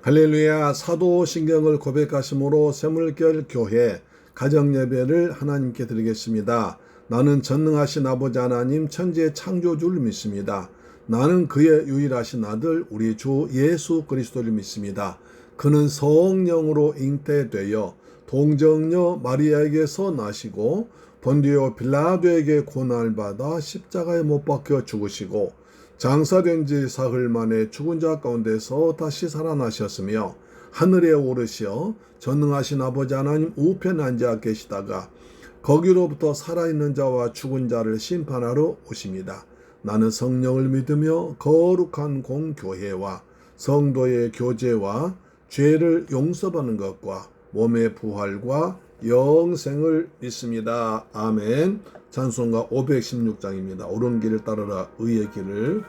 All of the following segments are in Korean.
할렐루야. 사도신경을 고백하심으로 샘물결 교회 가정예배를 하나님께 드리겠습니다. 나는 전능하신 아버지 하나님 천지의 창조주를 믿습니다. 나는 그의 유일하신 아들 우리 주 예수 그리스도를 믿습니다. 그는 성령으로 잉태되어 동정녀 마리아에게서 나시고 본디오 빌라도에게 고난을 받아 십자가에 못 박혀 죽으시고 장사된 지 사흘 만에 죽은 자 가운데서 다시 살아나셨으며 하늘에 오르시어 전능하신 아버지 하나님 우편에 앉아 계시다가 거기로부터 살아있는 자와 죽은 자를 심판하러 오십니다. 나는 성령을 믿으며 거룩한 공교회와 성도의 교제와 죄를 용서받는 것과 몸의 부활과 영생을 믿습니다. 아멘. 찬송가 516장입니다. 옳은 길을 따르라 의의 길을.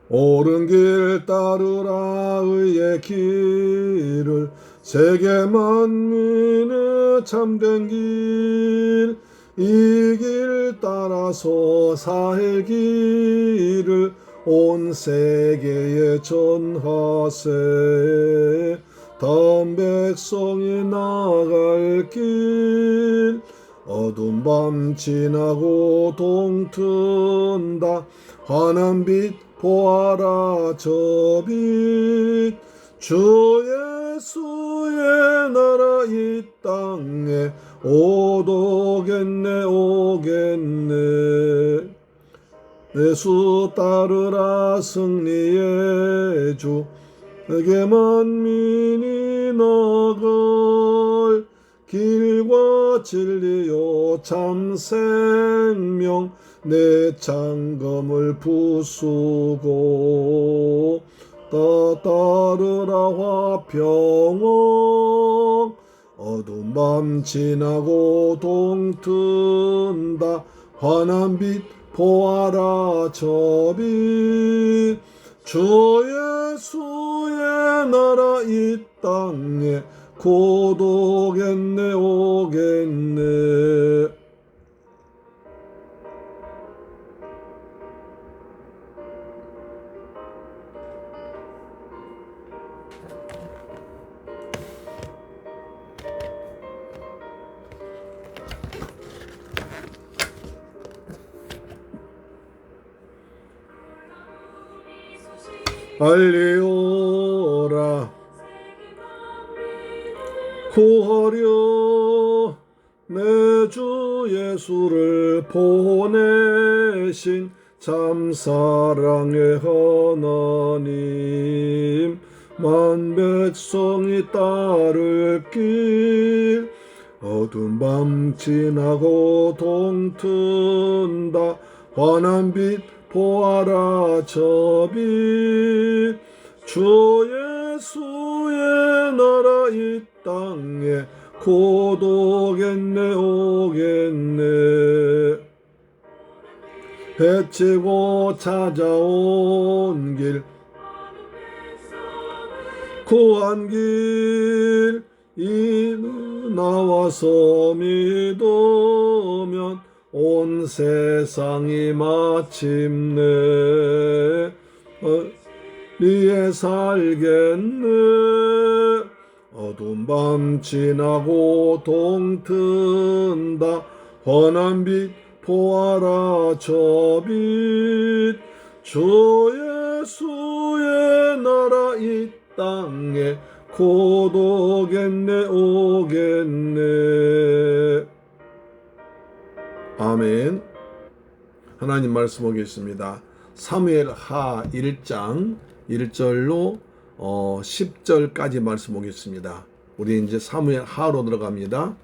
옳은 길 따르라 의의 길을 세계 만민의 참된 길 이 길 따라서 살 길을 온 세계에 전하세. 다음 백성이 나갈 길 어두운 밤 지나고 동튼다 환한 빛 보아라 저 빛 주 예수의 나라 이 땅에 오겠네 예수 따르라 승리의 주 에게 만민이 나갈 길과 진리요 참 생명 내 창검을 부수고 따르라 화평원 어두운 밤 지나고 동튼다 환한 빛 보아라 저 빛 주 예수의 나라 이 땅에 곧 오겠네. 알리오라 구하려 내 주 예수를 보내신 참 사랑의 하나님 만 백성이 따를 길 어두운 밤 지나고 동튼다 환한 빛 보아라 저 빛 주 예수의 나라 이 땅에 곧 오겠네. 해치고 찾아온 길 구한 길 이 나와서 믿으면 온 세상이 마침내 위에 살겠네. 어두운 밤 지나고 동튼다 환한 빛 보아라 저 빛 주 예수의 나라 이 땅에 곧 오겠네. 아멘. 하나님 말씀 보겠습니다. 사무엘 하 1장 1절로 10절까지 말씀 보겠습니다. 우리 이제 사무엘 하로 들어갑니다.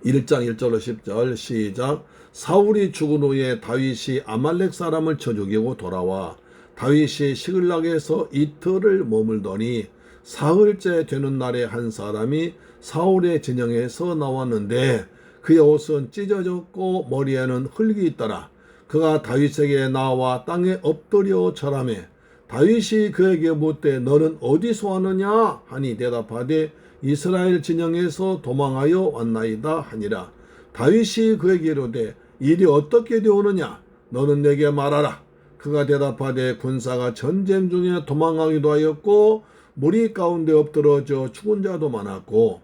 1장 1절로 10절 시작. 사울이 죽은 후에 다윗이 아말렉 사람을 쳐 죽이고 돌아와 다윗이 시글락에서 이틀을 머물더니 사흘째 되는 날에 한 사람이 사울의 진영에서 나왔는데 그의 옷은 찢어졌고 머리에는 흙이 있더라. 그가 다윗에게 나와 땅에 엎드려 절하매 다윗이 그에게 묻되 너는 어디서 왔느냐 하니 대답하되 이스라엘 진영에서 도망하여 왔나이다 하니라. 다윗이 그에게 이르되 일이 어떻게 되오느냐 너는 내게 말하라. 그가 대답하되 군사가 전쟁 중에 도망하기도 하였고 무리 가운데 엎드러져 죽은 자도 많았고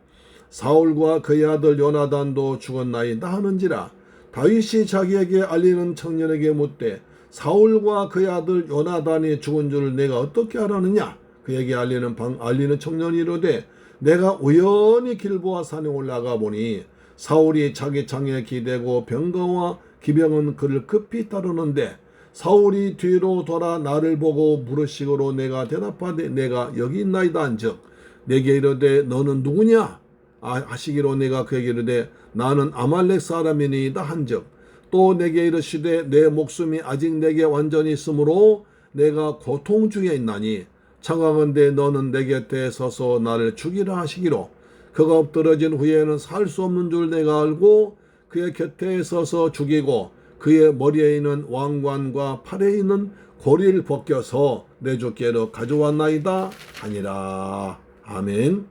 사울과 그의 아들 요나단도 죽었나이다 하는지라. 다윗이 자기에게 알리는 청년에게 묻되 사울과 그의 아들 요나단이 죽은 줄을 내가 어떻게 알았느냐. 그에게 알리는 청년이 이르되 내가 우연히 길보아 산에 올라가 보니 사울이 자기 창에 기대고 병거와 기병은 그를 급히 따르는데 사울이 뒤로 돌아 나를 보고 물으시고로 내가 대답하되 내가 여기 있나이다 한즉 내게 이르되 너는 누구냐 하시기로 내가 그에게 이르되 나는 아말렉 사람이니이다 한즉 또 내게 이르시되 내 목숨이 아직 내게 완전히 있으므로 내가 고통 중에 있나니 청하건대 너는 내 곁에 서서 나를 죽이라 하시기로 그가 엎드러진 후에는 살 수 없는 줄 내가 알고 그의 곁에 서서 죽이고 그의 머리에 있는 왕관과 팔에 있는 고리를 벗겨서 내 주께로 가져왔나이다 하니라. 아멘.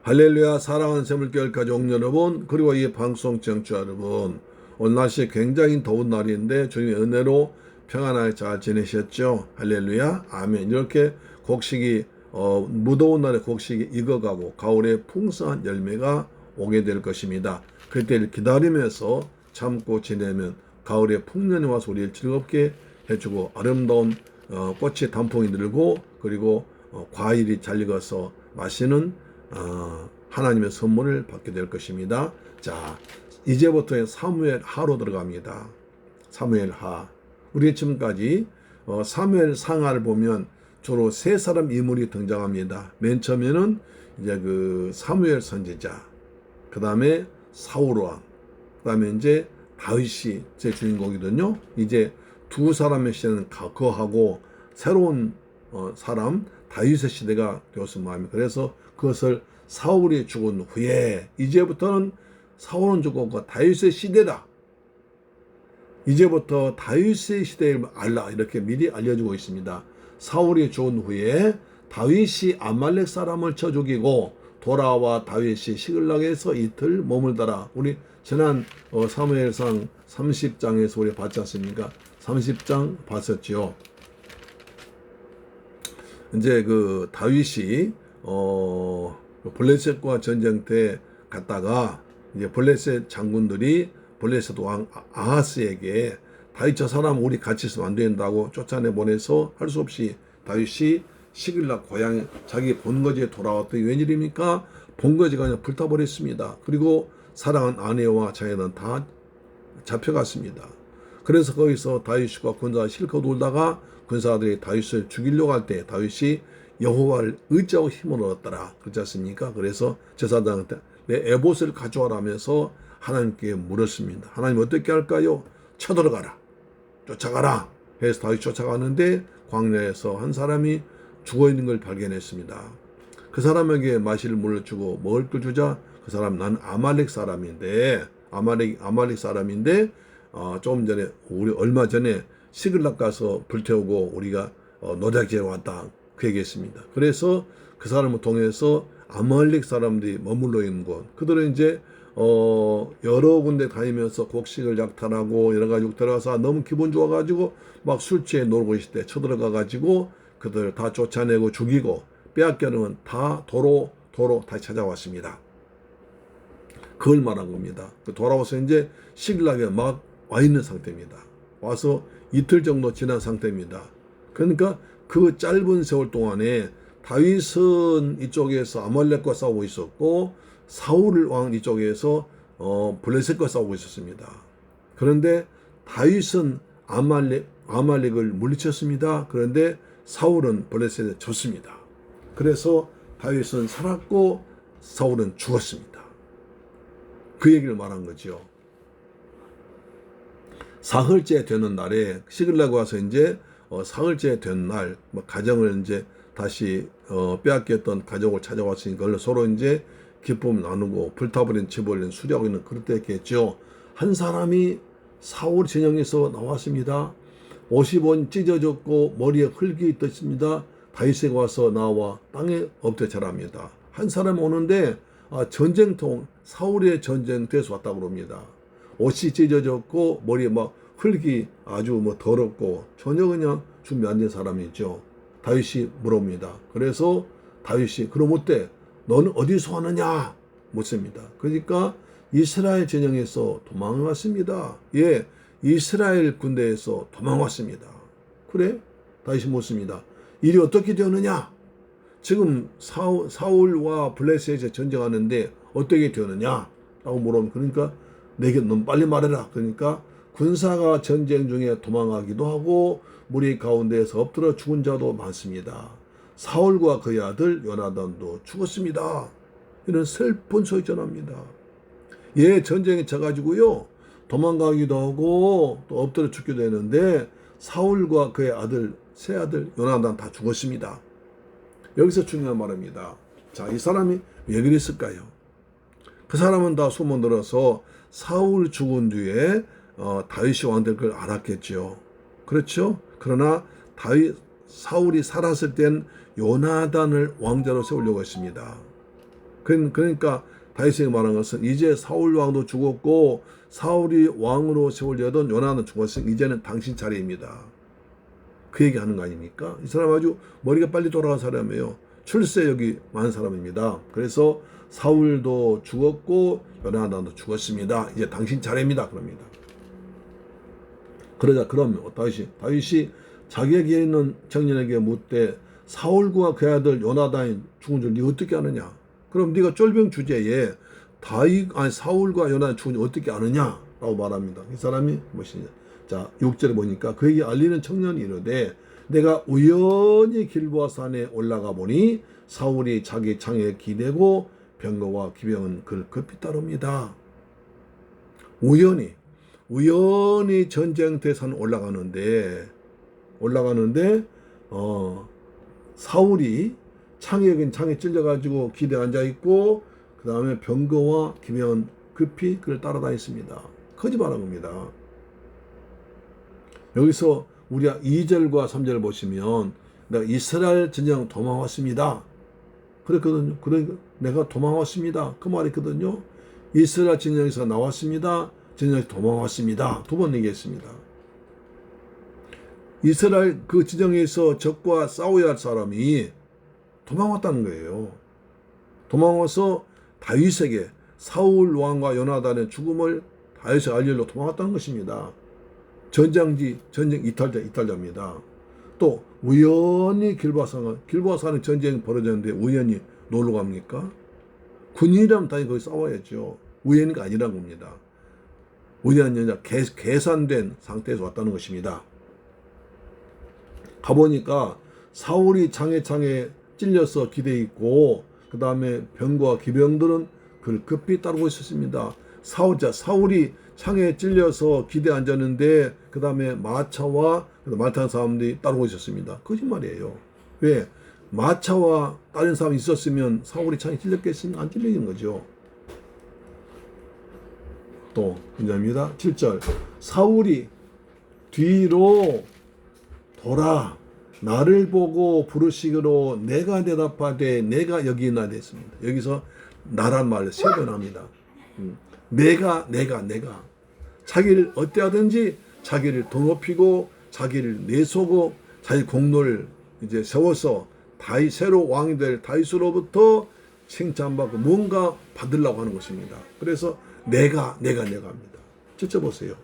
할렐루야. 사랑하는 새물교회 가족 여러분, 그리고 이 방송 청취자 여러분, 오늘 날씨 굉장히 더운 날인데 주님의 은혜로 평안하게 잘 지내셨죠? 할렐루야. 아멘. 이렇게 곡식이 무더운 날에 곡식이 익어가고 가을에 풍성한 열매가 오게 될 것입니다. 그때를 기다리면서 참고 지내면 가을에 풍년이 와서 우리를 즐겁게 해주고 아름다운 꽃이 단풍이 들고 그리고 과일이 잘 익어서 맛있는 하나님의 선물을 받게 될 것입니다. 자, 이제부터 사무엘 하로 들어갑니다. 사무엘 하. 우리 지금까지 사무엘 상하를 보면 주로 세 사람 인물이 등장합니다. 맨 처음에는 이제 그 사무엘 선지자, 그 다음에 사울 왕, 그 다음에 이제 다윗이 제 주인공이거든요. 이제 두 사람의 시대는 거하고 새로운 사람 다윗의 시대가 되었으면 합니다. 그래서 그것을 사울이 죽은 후에 이제부터는 사울은 죽었고 다윗의 시대다. 이제부터 다윗의 시대를 알라 이렇게 미리 알려주고 있습니다. 사울이 죽은 후에 다윗이 아말렉 사람을 쳐 죽이고 돌아와 다윗이 시글락에서 이틀 머물더라. 우리 지난 사무엘상 30장에서 우리 봤지 않습니까? 30장 봤었지요. 이제 그 다윗이 블레셋과 전쟁 때 갔다가 이제 블레셋 장군들이 블레셋 왕 아하스에게 다윗 저 사람 우리 같이 있으면 안 된다고 쫓아내 보내서 할 수 없이 다윗이 시글락 고향 자기 본거지에 돌아왔더니 웬일입니까? 본거지가 그냥 불타버렸습니다. 그리고 사랑한 아내와 자녀는 다 잡혀갔습니다. 그래서 거기서 다윗과 군사가 실컷 울다가 군사들이 다윗을 죽이려고 할 때 다윗이 여호와를 의지하고 힘을 얻었더라. 그렇지 않습니까? 그래서 제사장한테 내 에봇을 가져와라면서 하나님께 물었습니다. 하나님 어떻게 할까요? 쳐들어가라. 쫓아가라. 해서 다윗 쫓아가는데 광야에서 한 사람이 죽어있는 걸 발견했습니다. 그 사람에게 마실 물을 주고 먹을 걸 주자 그 사람 난 아말렉 사람인데 아말렉 사람인데 조금 전에 우리 얼마 전에 시글락 가서 불태우고 우리가 노략질에 왔다 그 얘기했습니다. 그래서 그 사람을 통해서 아말렉 사람들이 머물러 있는 곳 그들은 이제 여러 군데 다니면서 곡식을 약탈하고 여러 가지 들어가서 너무 기분 좋아가지고 막 술 취해 놀고 있을 때 쳐들어가가지고 그들 다 쫓아내고 죽이고 빼앗겨는 다 도로 다시 찾아왔습니다. 그걸 말한 겁니다. 돌아와서 이제 시글락에 막 와 있는 상태입니다. 와서 이틀 정도 지난 상태입니다. 그러니까 그 짧은 세월 동안에 다윗은 이쪽에서 아말렉과 싸우고 있었고 사울 왕 이쪽에서 블레셋과 싸우고 있었습니다. 그런데 다윗은 아말렉을 물리쳤습니다. 그런데 사울은 블레셋에 졌습니다. 그래서 다윗은 살았고 사울은 죽었습니다. 그 얘기를 말한 거죠. 사흘째 되는 날에 시글락 와서 이제 사흘째 된 날 가정을 이제 다시 빼앗겼던 가족을 찾아왔으니까 서로 이제 기쁨 나누고 불타버린 집을 수리하고 있는 그럴 때였겠죠. 한 사람이 사울 진영에서 나왔습니다. 옷이 찢어졌고 머리에 흙이 있었습니다. 다윗에게 와서 나와 땅에 엎드려 절합니다. 한 사람 오는데 전쟁통 사울의 전쟁터에서 왔다고 그럽니다. 옷이 찢어졌고 머리에 막 흙이 아주 뭐 더럽고 전혀 그냥 준비 안 된 사람이죠. 다윗이 물어봅니다. 그래서 다윗이 그럼 어때? 너는 어디서 왔느냐? 묻습니다. 그러니까 이스라엘 진영에서 도망왔습니다. 예, 이스라엘 군대에서 도망왔습니다. 그래? 다윗이 묻습니다. 일이 어떻게 되었느냐? 지금 사울과 블레셋에 전쟁하는데 어떻게 되었느냐? 라고 물어보면 그러니까 내게 너무 빨리 말해라. 그러니까 군사가 전쟁 중에 도망가기도 하고 무리 가운데에서 엎드려 죽은 자도 많습니다. 사울과 그의 아들 요나단도 죽었습니다. 이런 슬픈 소식 전합니다. 예, 전쟁에 져가지고요 도망가기도 하고 또 엎드려 죽기도 했는데 사울과 그의 아들 세 아들 요나단 다 죽었습니다. 여기서 중요한 말입니다. 자, 이 사람이 왜 그랬을까요? 그 사람은 다 소문들어서 사울 죽은 뒤에 다윗이 왕 될 걸 알았겠죠. 그렇죠? 그러나 사울이 살았을 땐 요나단을 왕자로 세우려고 했습니다. 그러니까 다윗에게 말한 것은 이제 사울 왕도 죽었고 사울이 왕으로 세우려던 요나단 죽었으니 이제는 당신 차례입니다. 그 얘기하는 거 아닙니까? 이 사람 아주 머리가 빨리 돌아간 사람이에요. 출세력이 많은 사람입니다. 그래서 사울도 죽었고 요나단도 죽었습니다. 이제 당신 차례입니다. 그럽니다. 그러자 그러면 다윗이 자기에게 있는 청년에게 묻되 사울과 그 아들 요나단이 죽은 줄 네가 어떻게 아느냐? 그럼 네가 쫄병 주제에 사울과 요나단이 죽은 줄 어떻게 아느냐? 라고 말합니다. 이 사람이 무엇이냐? 자, 6절에 보니까 그에게 알리는 청년이 이르되 내가 우연히 길보아 산에 올라가 보니 사울이 자기 창에 기대고 병거와 기병은 그를 급히 따릅니다. 우연히 전쟁터에 산 올라가는데 사울이 창에 찔려가지고 기대에 앉아있고 그 다음에 병거와 기병은 급히 그를 따라다녔습니다. 거짓말한 겁니다. 여기서 우리가 2절과 3절을 보시면 내가 이스라엘 전쟁 도망왔습니다. 그랬거든요. 그러니까 내가 도망왔습니다. 그 말이거든요. 이스라엘 전쟁에서 나왔습니다. 전쟁에서 도망왔습니다. 두 번 얘기했습니다. 이스라엘 그 지정에서 적과 싸워야 할 사람이 도망왔다는 거예요. 도망와서 다윗에게 사울 왕과 요나단의 죽음을 다윗에게 알리려 도망왔다는 것입니다. 전쟁 이탈자입니다. 또 우연히 길보아산에 전쟁이 벌어졌는데 우연히 놀러 갑니까? 군인이라면 당연히 거기 싸워야죠. 우연히가 아니란 겁니다. 우연이 아니라 계산된 상태에서 왔다는 것입니다. 가보니까 사울이 창에 찔려서 기대에 있고 그 다음에 병거와 기병들은 그를 급히 따르고 있었습니다. 사울이 창에 찔려서 기대에 앉았는데 그 다음에 마차와 말 타는 사람들이 따르고 있었습니다. 거짓말이에요. 왜? 마차와 다른 사람이 있었으면 사울이 창에 찔렸겠습니까? 안 찔리는 거죠. 또 문제입니다. 7절 사울이 뒤로 돌아 나를 보고 부르시기로 내가 대답하되 내가 여기 있나 됐습니다. 여기서 나란 말을 세 번 합니다. 내가 자기를 어때하든지 자기를 더 높이고 자기를 내세우고 자기 공로를 이제 세워서 새로 왕이 될 다윗으로부터 칭찬받고 뭔가 받으려고 하는 것입니다. 그래서 내가 합니다. 직접 보세요.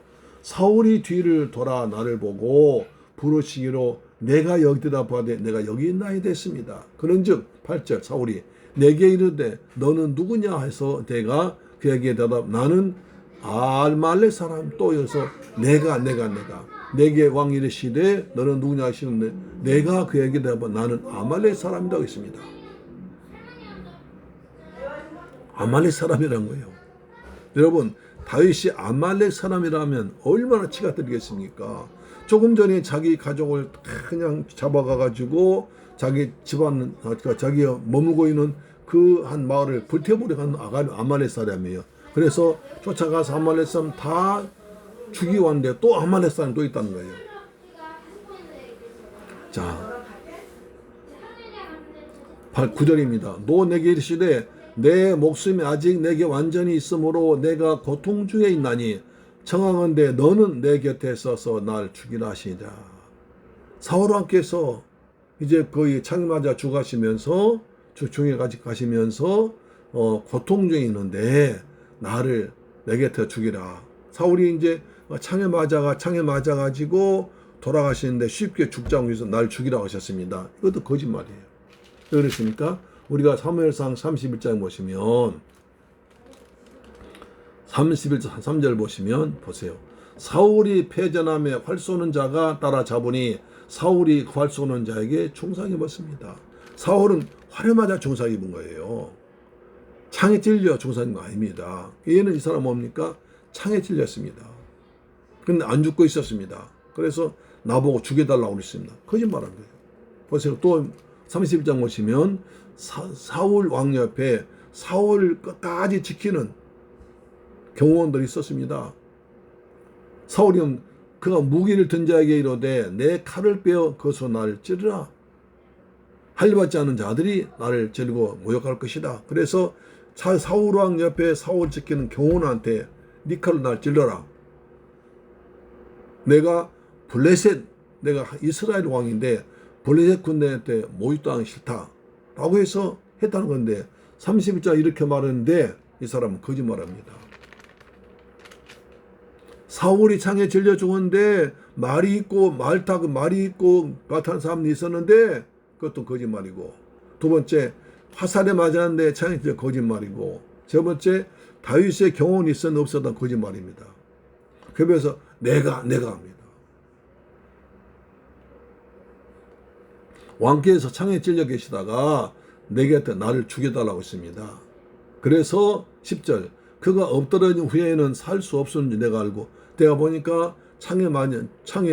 사울이 뒤를 돌아 나를 보고 부르시기로 내가 여기 대답하되 내가 여기 있나이다 됐습니다. 그런즉 8절 사울이 내게 이르되 너는 누구냐 해서 내가 그에게 대답 나는 알말렉 사람. 또 여기서 내가 내게 왕이 이르시되 너는 누구냐 하시는데 내가 그에게 대답 나는 아말렉 사람이라고 했습니다. 아말렉 사람이라는 거예요. 여러분 다윗이 아말렉 사람이라면 얼마나 치가 들리겠습니까? 조금 전에 자기 가족을 그냥 잡아가가지고 자기 집안, 자기가 머물고 있는 그 한 마을을 불태우려고 하는 아말렉 사람이에요. 그래서 쫓아가서 아말렉 사람 다 죽이고 왔는데 또 아말렉 사람이 또 있다는 거예요. 자, 9절입니다. 너 내게 이르시되 내 목숨이 아직 내게 완전히 있으므로 내가 고통 중에 있나니 청하건대 너는 내 곁에 서서 날 죽이라 하시니라. 사울 왕께서 이제 거의 창에 맞아 죽으시면서 중에 가시면서 고통 중에 있는데 나를 내 곁에 죽이라. 사울이 이제 창에 맞아가지고 돌아가시는데 쉽게 죽자고 해서 날 죽이라고 하셨습니다. 이것도 거짓말이에요. 왜 그랬습니까? 우리가 사무엘상 31장 보시면 31장 3절 보시면 보세요. 사울이 패전함에 활 쏘는 자가 따라잡으니 사울이 활 쏘는 자에게 중상 입었습니다. 사울은 활에 맞아 중상 입은 거예요. 창에 찔려 중상 입은 거 아닙니다. 얘는 이 사람 뭡니까? 창에 찔렸습니다. 근데 안 죽고 있었습니다. 그래서 나보고 죽여달라고 그랬습니다. 거짓말한 거예요. 보세요. 또 31장 보시면 사울 왕 옆에 사울 끝까지 지키는 경호원들이 있었습니다. 사울이 그가 무기를 든 자에게 이르되 내 칼을 빼어 거기서 나를 찌르라. 할례받지 않은 자들이 나를 찌르고 모욕할 것이다. 그래서 사울 왕 옆에 사울 지키는 경호원한테 네 칼로 날 찔러라. 내가 이스라엘 왕인데 블레셋 군대한테 모욕당하기 싫다 라고 해서 했다는 건데 31장 이렇게 말하는데 이 사람은 거짓말합니다. 사울이 창에 질려 죽었는데 말이 있고 같은 사람이 있었는데 그것도 거짓말이고, 두 번째 화살에 맞았는데 창에 질려 거짓말이고, 세 번째 다윗의 경호원이 있었는데 없었던 거짓말입니다. 그래서 내가 합니다. 왕께서 창에 찔려 계시다가 내게한테 나를 죽여달라고 했습니다. 그래서 10절 그가 엎드러진 후에는 살 수 없었는지 내가 알고, 내가 보니까 창에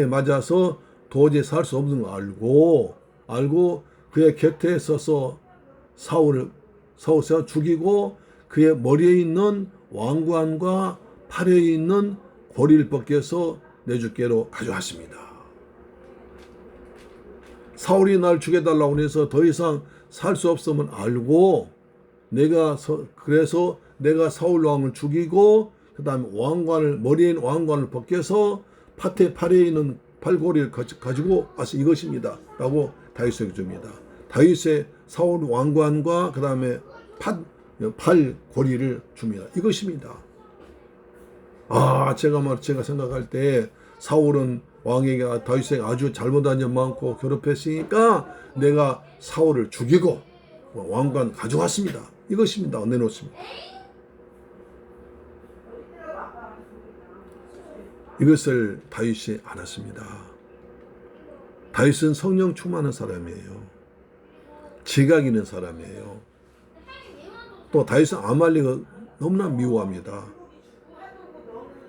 맞아서 도저히 살 수 없는 거 알고 그의 곁에 서서 사울을 죽이고 그의 머리에 있는 왕관과 팔에 있는 고리를 벗겨서 내 주께로 가져왔습니다. 사울이 날 죽여달라고 해서 더 이상 살 수 없으면 알고 그래서 내가 사울 왕을 죽이고 그 다음에 머리에 있는 왕관을 벗겨서 팔에 있는 팔고리를 가지고 와서 이것입니다 라고 다윗에게 줍니다. 다윗의 사울 왕관과 그 다음에 팔고리를 줍니다. 이것입니다. 제가 생각할 때 사울은 왕에게 다윗에게 아주 잘못한 점 많고 괴롭혔으니까 내가 사울을 죽이고 왕관 가져왔습니다. 이것입니다. 내놓습니다. 이것을 다윗이 알았습니다. 다윗은 성령 충만한 사람이에요. 지각 있는 사람이에요. 또 다윗은 아말렉을 너무나 미워합니다.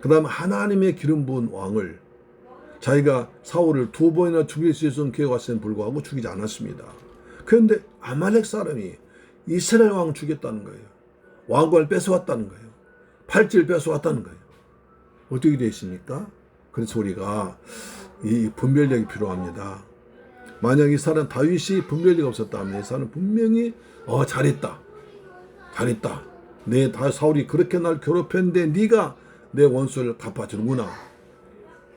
그 다음 하나님의 기름 부은 왕을 자기가 사울을 2번이나 죽일 수 있었던 기회가 왔음에도 불구하고 죽이지 않았습니다. 그런데 아말렉 사람이 이스라엘 왕을 죽였다는 거예요. 왕관을 뺏어왔다는 거예요. 팔찌를 뺏어왔다는 거예요. 어떻게 되어 있습니까? 그래서 우리가 이 분별력이 필요합니다. 만약 이 사람 다윗이 분별력이 없었다면 이 사람은 분명히 잘했다. 사울이 그렇게 날 괴롭혔는데 네가 내 원수를 갚아주는구나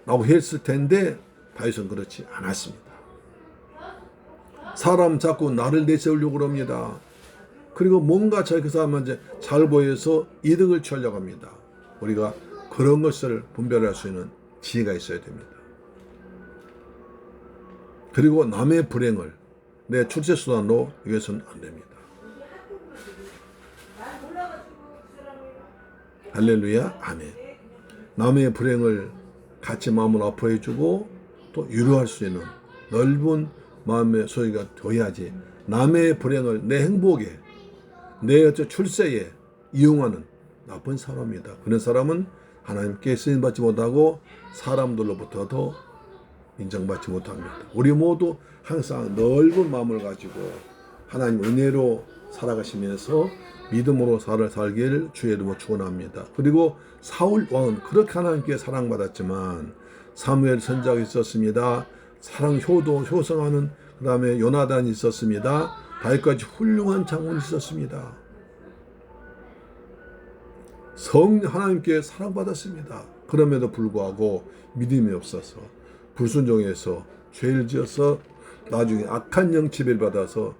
라고 했을 텐데 다윗은 그렇지 않았습니다. 사람 자꾸 나를 내세우려고 합니다. 그리고 뭔가 그 사람한테 잘 보여서 이득을 취하려고 합니다. 우리가 그런 것을 분별할 수 있는 지혜가 있어야 됩니다. 그리고 남의 불행을 내 출세수단으로 여겨서는 안 됩니다. 할렐루야, 아멘. 남의 불행을 같이 마음을 아파해주고 또 위로할 수 있는 넓은 마음의 소리가 되어야지 남의 불행을 내 행복에 내 출세에 이용하는 나쁜 사람입니다. 그런 사람은 하나님께 쓰임받지 못하고 사람들로부터도 인정받지 못합니다. 우리 모두 항상 넓은 마음을 가지고 하나님 은혜로 살아가시면서 믿음으로 살기를 주의 이름으로 축원합니다. 그리고 사울 왕은 그렇게 하나님께 사랑받았지만 사무엘 선지자가 있었습니다. 사랑 효성하는 그 다음에 요나단이 있었습니다. 다윗까지 훌륭한 장군이 있었습니다. 하나님께 사랑받았습니다. 그럼에도 불구하고 믿음이 없어서 불순종해서 죄를 지어서 나중에 악한 영 지배를 받아서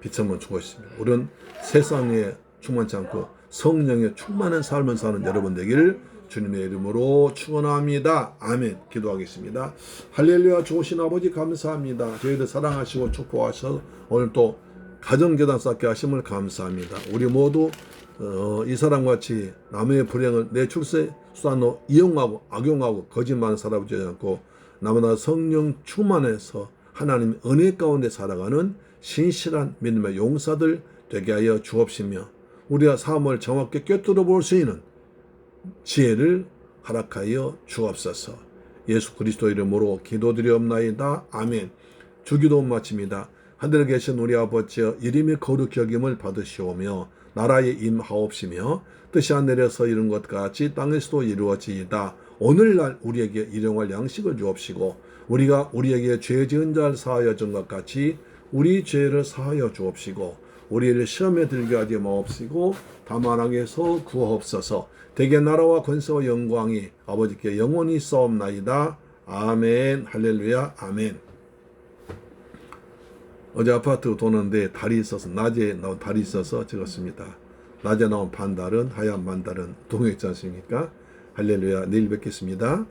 비참한 죽었습니다. 우리는 세상에 충만치 않고 성령에 충만한 삶을 사는 여러분 되기를 주님의 이름으로 축원합니다. 아멘. 기도하겠습니다. 할렐루야. 좋으신 아버지 감사합니다. 저희들 사랑하시고 축복하셔서 오늘 또 가정재단 쌓게 하심을 감사합니다. 우리 모두 이 사람같이 남의 불행을 내 출세 수단으로 이용하고 악용하고 거짓말을 살아보지 않고 나마다 성령 충만해서 하나님 은혜 가운데 살아가는 신실한 믿음의 용사들 되게 하여 주옵시며 우리가 삶을 정확히 꿰뚫어 볼 수 있는 지혜를 허락하여 주옵소서. 예수 그리스도 이름으로 기도드리옵나이다. 아멘. 주기도 마칩니다. 하늘에 계신 우리 아버지여 이름이 거룩히 여김을 받으시오며 나라에 임하옵시며 뜻이 하늘에서 이룬 것 같이 땅에서도 이루어지이다. 오늘날 우리에게 일용할 양식을 주옵시고 우리가 우리에게 죄 지은 자를 사하여 준 것 같이 우리 죄를 사하여 주옵시고 우리를 시험에 들게 하지 마옵시고 다만 악에서 구하옵소서. 대개 나라와 권세와 영광이 아버지께 영원히 있사옵나이다. 아멘. 할렐루야. 아멘. 어제 아파트 도는데 달이 있어서 낮에 나온 달이 있어서 찍었습니다. 낮에 나온 반달은 하얀 반달은 동요 있지 않습니까? 할렐루야. 내일 뵙겠습니다.